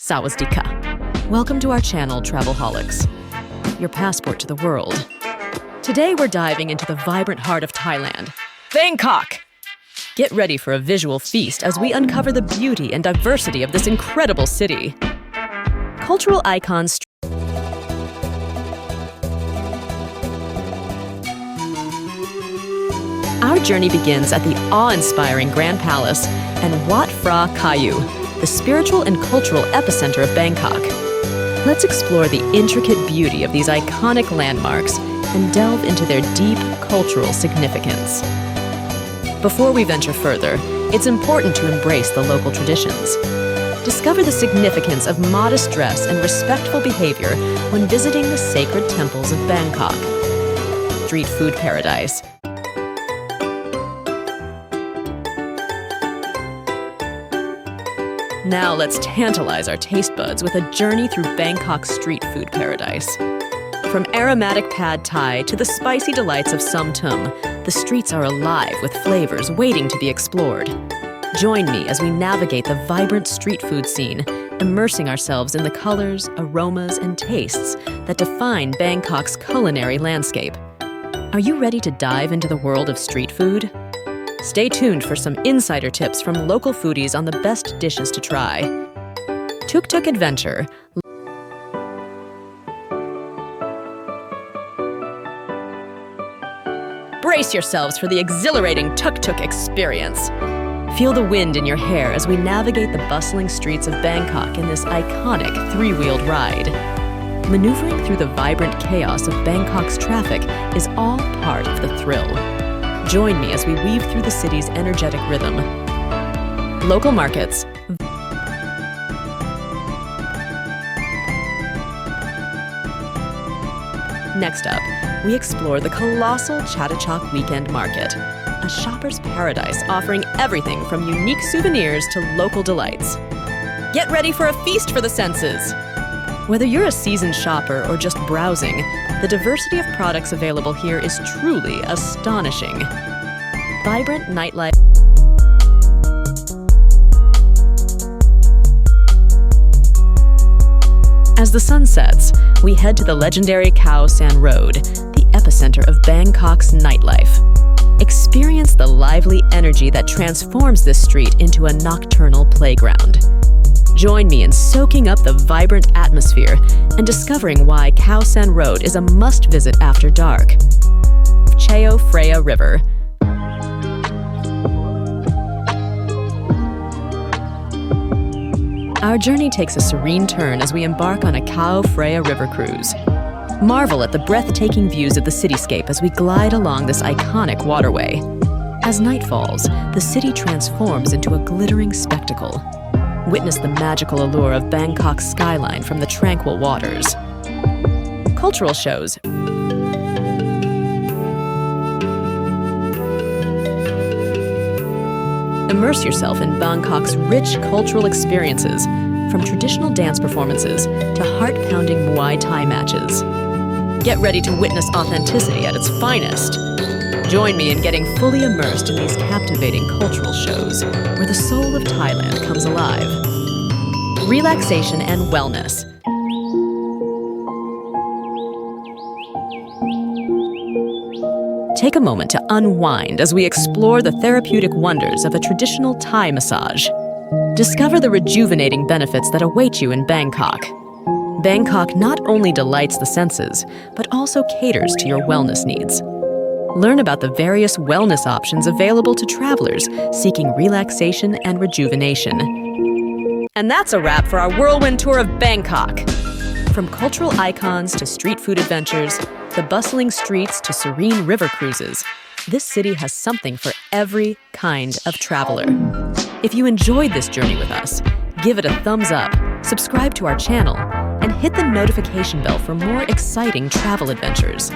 Sawadee-ka. Welcome to our channel, TravelHolics, your passport to the world. Today we're diving into the vibrant heart of Thailand, Bangkok. Get ready for a visual feast as we uncover the beauty and diversity of this incredible city. Cultural icons. Our journey begins at the awe-inspiring Grand Palace and Wat Phra Kayu, the spiritual and cultural epicenter of Bangkok. Let's explore the intricate beauty of these iconic landmarks and delve into their deep cultural significance. Before we venture further, it's important to embrace the local traditions. Discover the significance of modest dress and respectful behavior when visiting the sacred temples of Bangkok. Street food paradise. Now let's tantalize our taste buds with a journey through Bangkok's street food paradise. From aromatic pad thai to the spicy delights of sum tum, the streets are alive with flavors waiting to be explored. Join me as we navigate the vibrant street food scene, immersing ourselves in the colors, aromas, and tastes that define Bangkok's culinary landscape. Are you ready to dive into the world of street food? Stay tuned for some insider tips from local foodies on the best dishes to try. Tuk-tuk adventure. Brace yourselves for the exhilarating tuk-tuk experience. Feel the wind in your hair as we navigate the bustling streets of Bangkok in this iconic three-wheeled ride. Maneuvering through the vibrant chaos of Bangkok's traffic is all part of the thrill. Join me as we weave through the city's energetic rhythm. Local markets. Next up, we explore the colossal Chatuchak Weekend Market, a shopper's paradise offering everything from unique souvenirs to local delights. Get ready for a feast for the senses! Whether you're a seasoned shopper or just browsing, the diversity of products available here is truly astonishing. Vibrant nightlife. As the sun sets, we head to the legendary Khao San Road, the epicenter of Bangkok's nightlife. Experience the lively energy that transforms this street into a nocturnal playground. Join me in soaking up the vibrant atmosphere and discovering why Khao San Road is a must-visit after dark. Chao Phraya River. Our journey takes a serene turn as we embark on a Chao Phraya River cruise. Marvel at the breathtaking views of the cityscape as we glide along this iconic waterway. As night falls, the city transforms into a glittering spectacle. Witness the magical allure of Bangkok's skyline from the tranquil waters. Cultural shows. Immerse yourself in Bangkok's rich cultural experiences, from traditional dance performances to heart-pounding Muay Thai matches. Get ready to witness authenticity at its finest. Join me in getting fully immersed in these captivating cultural shows, where the soul of Thailand comes alive. Relaxation and wellness. Take a moment to unwind as we explore the therapeutic wonders of a traditional Thai massage. Discover the rejuvenating benefits that await you in Bangkok. Bangkok not only delights the senses, but also caters to your wellness needs. Learn about the various wellness options available to travelers seeking relaxation and rejuvenation. And that's a wrap for our whirlwind tour of Bangkok. From cultural icons to street food adventures, the bustling streets to serene river cruises, this city has something for every kind of traveler. If you enjoyed this journey with us, give it a thumbs up, subscribe to our channel, and hit the notification bell for more exciting travel adventures.